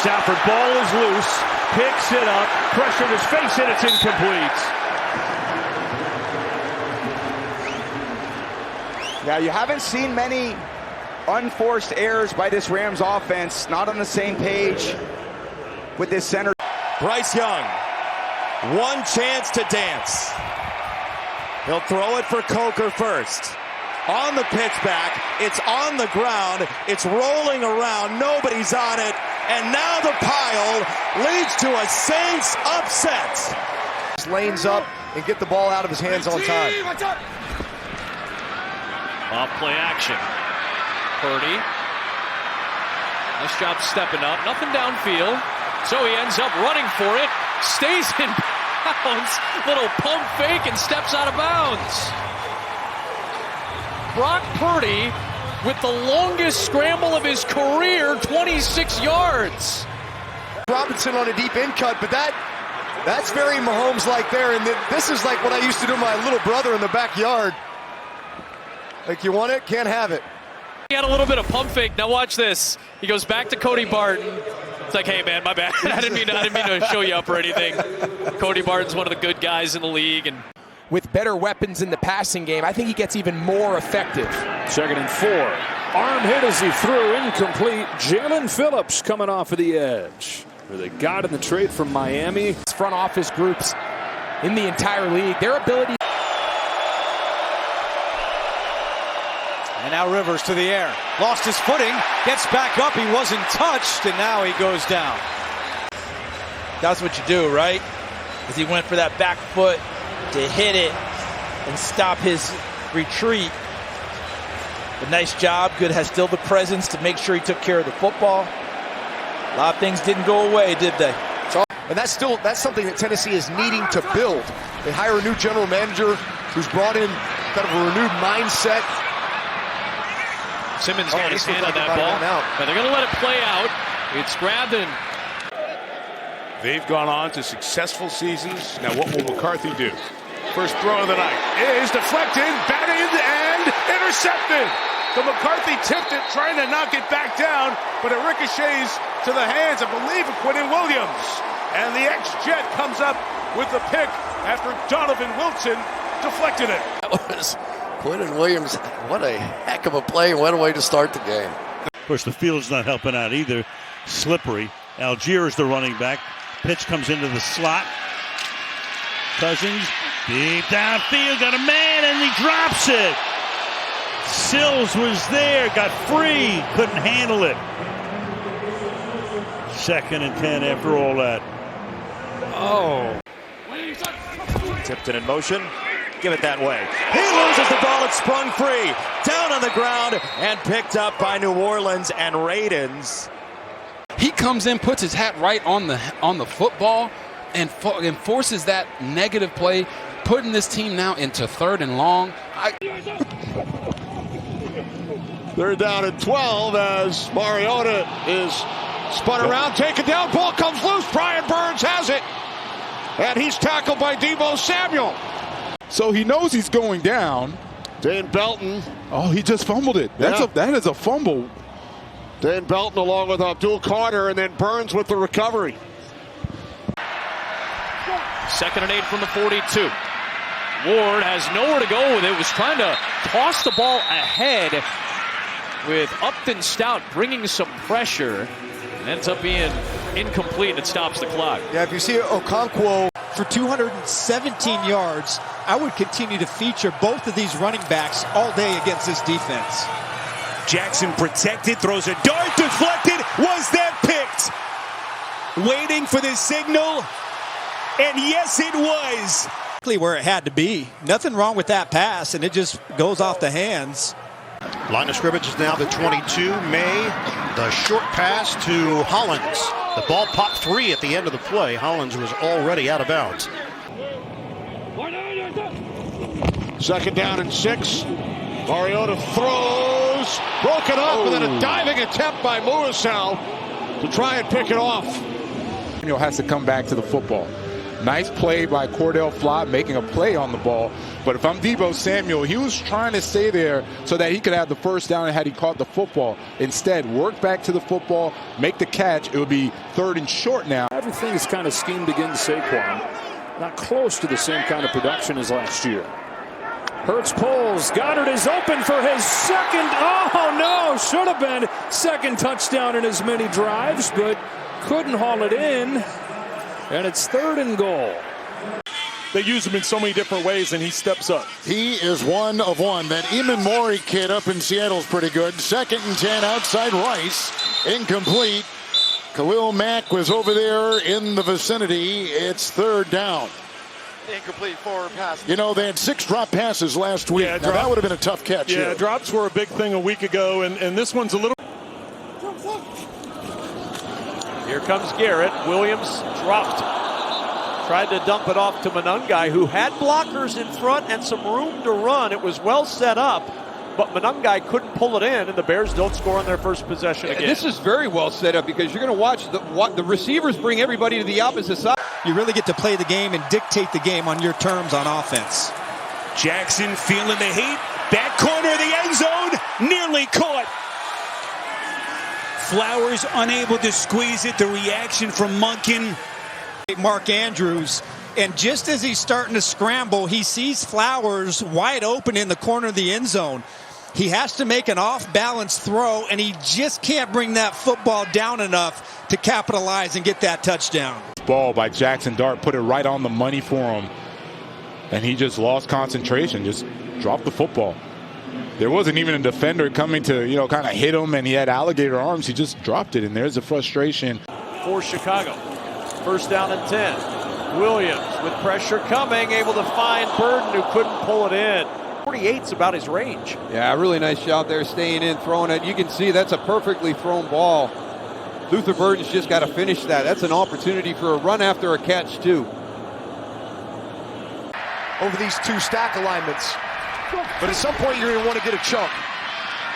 Stafford, ball is loose, picks it up, pressured his face, and it's incomplete. Now, you haven't seen many unforced errors by this Rams offense. Not on the same page with this center. Bryce Young, one chance to dance. He'll throw it for Coker first. On the pitch back, it's on the ground, it's rolling around, nobody's on it, and now the pile leads to a Saints upset. Lanes up and get the ball out of his hands on time. Off play action. Purdy. Nice job stepping up. Nothing downfield. So he ends up running for it. Stays in bounds. Little pump fake and steps out of bounds. Brock Purdy with the longest scramble of his career, 26 yards. Robinson on a deep in cut, but that's very Mahomes-like there. And this is like what I used to do to my little brother in the backyard. Like, you want it, can't have it. He had a little bit of pump fake. Now watch this. He goes back to Cody Barton. It's like, hey man, my bad. I didn't mean to show you up or anything. Cody Barton's one of the good guys in the league, and with better weapons in the passing game, I think he gets even more effective. 2nd and 4. Arm hit as he threw, incomplete. Jalen Phillips coming off of the edge. Where they got in the trade from Miami. Front office groups in the entire league, their ability. And now Rivers to the air. Lost his footing, gets back up, he wasn't touched, and now he goes down. That's what you do, right? As he went for that back foot to hit it and stop his retreat. But nice job. Good has still the presence to make sure he took care of the football. A lot of things didn't go away, did they? And that's something that Tennessee is needing to build. They hire a new general manager who's brought in kind of a renewed mindset. Simmons got his hand on that ball. But they're going to let it play out. It's grabbed and They've gone on to successful seasons. Now what will McCarthy do? First throw of the night is deflected, batted, and intercepted. So McCarthy tipped it, trying to knock it back down, but it ricochets to the hands, I believe, of Quinnen Williams. And the ex-Jet comes up with the pick after Donovan Wilson deflected it. That was Quinnen Williams. What a heck of a play. What a way to start the game. Of course, the field's not helping out either. Slippery. Algier is the running back. Pitch comes into the slot. Cousins, deep downfield, got a man, and he drops it. Sills was there, got free, couldn't handle it. 2nd and 10 after all that. Oh. Tipped it in motion. Give it that way. He loses the ball. It sprung free. Down on the ground and picked up by New Orleans and Raidens. He comes in, puts his hat right on the football, and forces that negative play, putting this team now into 3rd and long. 3rd down and 12 as Mariota is spun around, taken down, ball comes loose. Brian Burns has it, and he's tackled by Deebo Samuel. So he knows he's going down. Dane Belton. Oh, he just fumbled it. That is a fumble. Dane Belton along with Abdul Carter, and then Burns with the recovery. 2nd and 8 from the 42. Ward has nowhere to go with it. Was trying to toss the ball ahead with Upton Stout bringing some pressure. It ends up being incomplete, and it stops the clock. Yeah, if you see Okonkwo For 217 yards, I would continue to feature both of these running backs all day against this defense. Jackson protected, throws a dart, deflected, was that picked? Waiting for the signal, and yes it was. Where it had to be. Nothing wrong with that pass, and it just goes off the hands. Line of scrimmage is now the 22. May, the short pass to Hollins. The ball popped free at the end of the play. Hollins was already out of bounds. 2nd down and 6. Mariota throws, broken up, and then a diving attempt by Morrisell to try and pick it off. Daniel has to come back to the football. Nice play by Cordell Flott, making a play on the ball. But if I'm Deebo Samuel, he was trying to stay there so that he could have the first down had he caught the football. Instead, work back to the football, make the catch. It would be 3rd and short now. Everything is kind of schemed against Saquon. Not close to the same kind of production as last year. Hurts pulls. Goddard is open for his second. Oh, no. Should have been second touchdown in as many drives, but couldn't haul it in. And it's 3rd and goal. They use him in so many different ways, and he steps up. He is one of one. That Eamon Mori kid up in Seattle is pretty good. 2nd and 10 outside Rice. Incomplete. Khalil Mack was over there in the vicinity. It's 3rd down. Incomplete forward pass. You know, they had 6 drop passes last week. Yeah, now, that would have been a tough catch. Yeah, here. drops were a big thing a week ago, and this one's a little... Here comes Garrett. Williams dropped. Tried to dump it off to Monangai, who had blockers in front and some room to run. It was well set up, but Monangai couldn't pull it in, and the Bears don't score on their first possession again. This is very well set up because you're going to watch the receivers bring everybody to the opposite side. You really get to play the game and dictate the game on your terms on offense. Jackson feeling the heat. Back corner of the end zone. Nearly caught. Flowers unable to squeeze it. The reaction from Monken. Mark Andrews, and just as he's starting to scramble, he sees Flowers wide open in the corner of the end zone. He has to make an off-balance throw, and he just can't bring that football down enough to capitalize and get that touchdown. Ball by Jackson Dart, put it right on the money for him. And he just lost concentration, just dropped the football. There wasn't even a defender coming to, kind of hit him, and he had alligator arms. He just dropped it, and there's the frustration. For Chicago. 1st down and 10. Williams with pressure coming, able to find Burden, who couldn't pull it in. 48's about his range. Yeah, really nice job there, staying in, throwing it. You can see that's a perfectly thrown ball. Luther Burden's just got to finish that. That's an opportunity for a run after a catch, too. Over these 2 stack alignments. But at some point, you're going to want to get a chunk.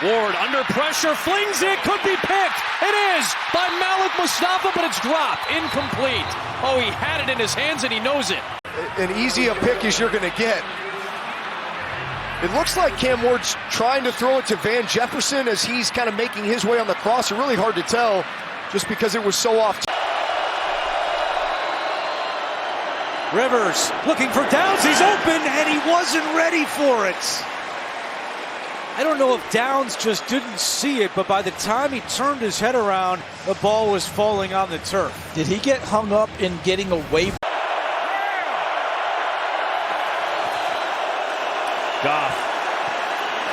Ward under pressure, flings it, could be picked. It is by Malik Mustafa, but it's dropped, incomplete. Oh, he had it in his hands and he knows it. An easy a pick as you're going to get. It looks like Cam Ward's trying to throw it to Van Jefferson as he's kind of making his way on the cross. It's really hard to tell just because it was so off. Rivers looking for Downs. He's open, and he wasn't ready for it. I don't know if Downs just didn't see it, but by the time he turned his head around, the ball was falling on the turf. Did he get hung up in getting away? Goff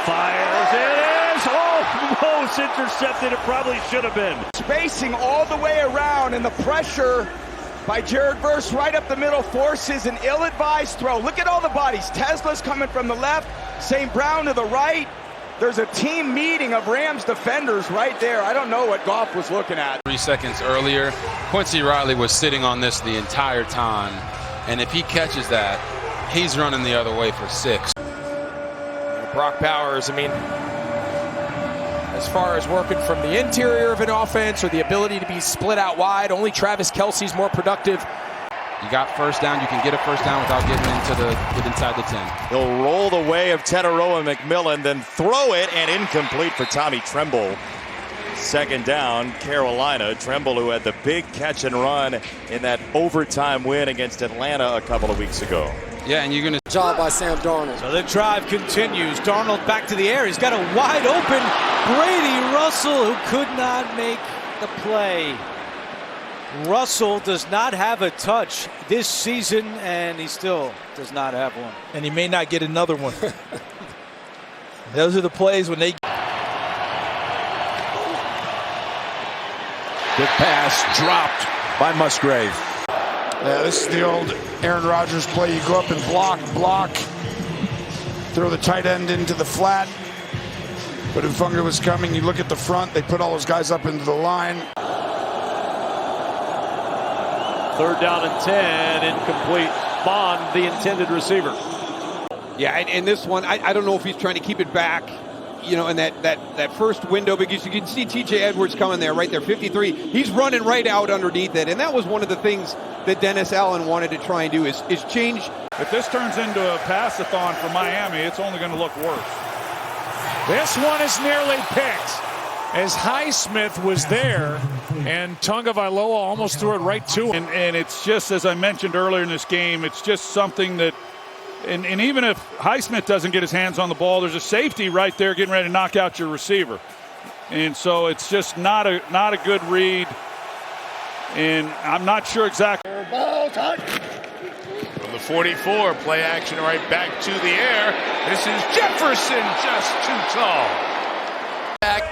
fires. It is almost intercepted. It probably should have been. Spacing all the way around, and the pressure by Jared Verse right up the middle forces an ill-advised throw. Look at all the bodies. Tesla's coming from the left, St. Brown to the right. There's a team meeting of Rams defenders right there. I don't know what Goff was looking at. 3 seconds earlier, Quincy Riley was sitting on this the entire time. And if he catches that, he's running the other way for 6. Brock Bowers, as far as working from the interior of an offense or the ability to be split out wide, only Travis Kelce's more productive. You got first down. You can get a first down without getting inside the 10. He'll roll the way of Teteroa McMillan, then throw it, and incomplete for Tommy Tremble. 2nd down, Carolina. Tremble, who had the big catch and run in that overtime win against Atlanta a couple of weeks ago. Yeah, and you're going to... Job by Sam Darnold. So the drive continues. Darnold back to the air. He's got a wide open Brady Russell, who could not make the play. Russell does not have a touch this season, and he still does not have one. And he may not get another one. Those are the plays when they... Good pass dropped by Musgrave. Yeah, this is the old Aaron Rodgers play. You go up and block, throw the tight end into the flat. But Ufunga was coming. You look at the front. They put all those guys up into the line. 3rd down and 10, incomplete. Bond, the intended receiver. Yeah, and this one, I don't know if he's trying to keep it back. in that first window, because you can see T.J. Edwards coming there, right there, 53. He's running right out underneath it, and that was one of the things that Dennis Allen wanted to try and do is change. If this turns into a pass-a-thon for Miami, it's only going to look worse. This one is nearly picked as Highsmith was there, and Tagovailoa almost threw it right to him. And it's just, as I mentioned earlier in this game, it's just something that, and even if Highsmith doesn't get his hands on the ball, there's a safety right there getting ready to knock out your receiver. And so it's just not a good read. And I'm not sure exactly. Ball touch. From the 44, play action right back to the air. This is Jefferson, just too tall. Back,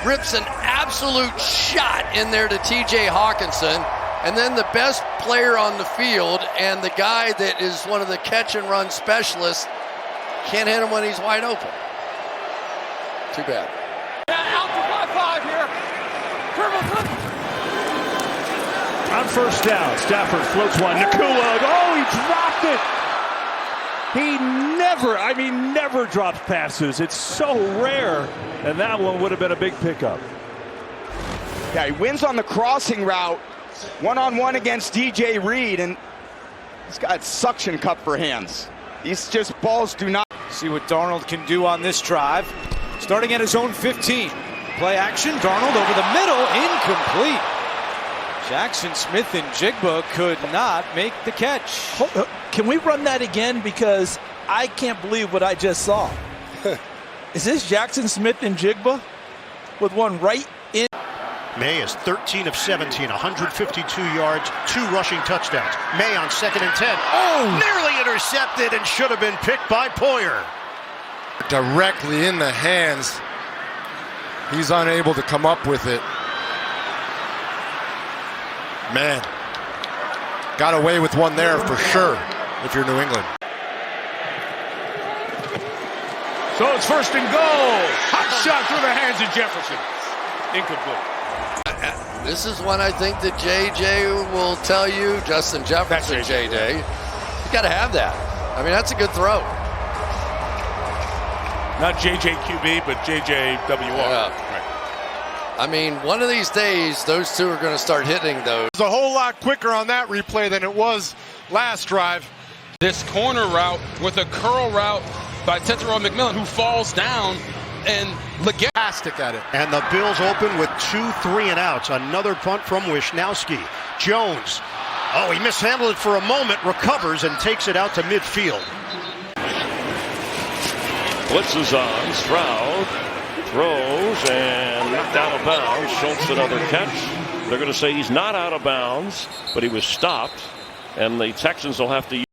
rips an absolute shot in there to T.J. Hawkinson. And then the best player on the field and the guy that is one of the catch and run specialists can't hit him when he's wide open. Too bad. Out to 5-5 here. On first down, Stafford floats one. Nakua, he never drops passes. It's so rare, and that one would have been a big pickup. Yeah, he wins on the crossing route, one-on-one against DJ Reed, and he's got suction cup for hands. These just balls do not. See what Darnold can do on this drive. Starting at his own 15. Play action, Darnold over the middle, incomplete. Jackson Smith and Jigba could not make the catch. Can we run that again? Because I can't believe what I just saw. Is this Jackson Smith and Jigba with one right in? May is 13 of 17, 152 yards, 2 rushing touchdowns. May on 2nd and 10. Oh, nearly intercepted and should have been picked by Poyer. Directly in the hands. He's unable to come up with it. Man, got away with one there for sure if you're New England. So it's first and goal. Hot shot through the hands of Jefferson. Incomplete. This is one I think that JJ will tell you, Justin Jefferson, JJ. You got to have that. I mean, that's a good throw. Not JJQB, but JJWR. Yeah. I mean, one of these days, those two are going to start hitting those. It's a whole lot quicker on that replay than it was last drive. This corner route with a curl route by Tetero McMillan, who falls down, and Fantastic at it. And the Bills open with 2 3-and-outs. Another punt from Wisnowski. Jones. Oh, he mishandled it for a moment, recovers, and takes it out to midfield. Blitzes on, Stroud throws and knocked out of bounds. Schultz another catch. They're going to say he's not out of bounds, but he was stopped, and the Texans will have to use